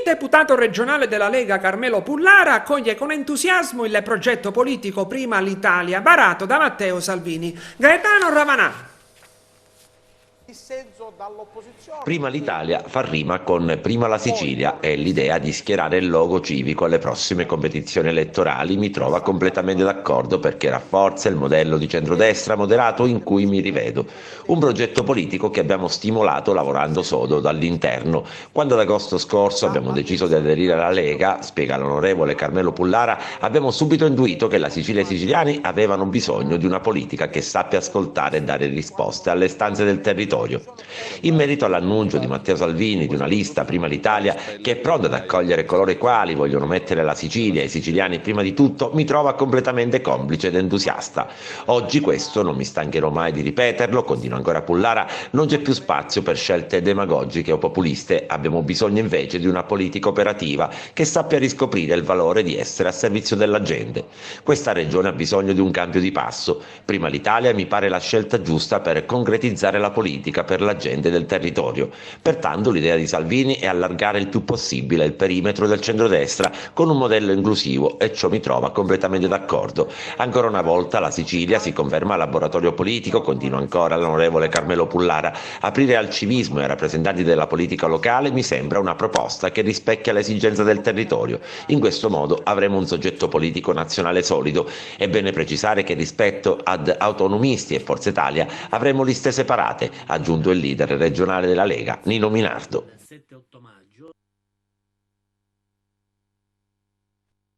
deputato regionale della Lega Carmelo Pullara accoglie con entusiasmo il progetto politico Prima l'Italia, varato da Matteo Salvini. Gaetano Ravanà. Prima l'Italia fa rima con Prima la Sicilia e l'idea di schierare il logo civico alle prossime competizioni elettorali mi trova completamente d'accordo perché rafforza il modello di centrodestra moderato in cui mi rivedo. Un progetto politico che abbiamo stimolato lavorando sodo dall'interno. Quando ad agosto scorso abbiamo deciso di aderire alla Lega, spiega l'onorevole Carmelo Pullara, abbiamo subito intuito che la Sicilia e i siciliani avevano bisogno di una politica che sappia ascoltare e dare risposte alle istanze del territorio. In merito all'annuncio di Matteo Salvini di una lista Prima l'Italia che è pronta ad accogliere coloro i quali vogliono mettere la Sicilia e i siciliani prima di tutto, mi trova completamente complice ed entusiasta. Oggi questo, non mi stancherò mai di ripeterlo, continua ancora Pullara, non c'è più spazio per scelte demagogiche o populiste, abbiamo bisogno invece di una politica operativa che sappia riscoprire il valore di essere a servizio della gente. Questa regione ha bisogno di un cambio di passo. Prima l'Italia mi pare la scelta giusta per concretizzare la politica per la gente del territorio. Pertanto l'idea di Salvini è allargare il più possibile il perimetro del centrodestra con un modello inclusivo e ciò mi trova completamente d'accordo. Ancora una volta la Sicilia si conferma laboratorio politico, continua ancora l'onorevole Carmelo Pullara. Aprire al civismo e ai rappresentanti della politica locale mi sembra una proposta che rispecchia l'esigenza del territorio. In questo modo avremo un soggetto politico nazionale solido. È bene precisare che rispetto ad autonomisti e Forza Italia avremo liste separate, ha aggiunto il leader regionale della Lega, Nino Minardo.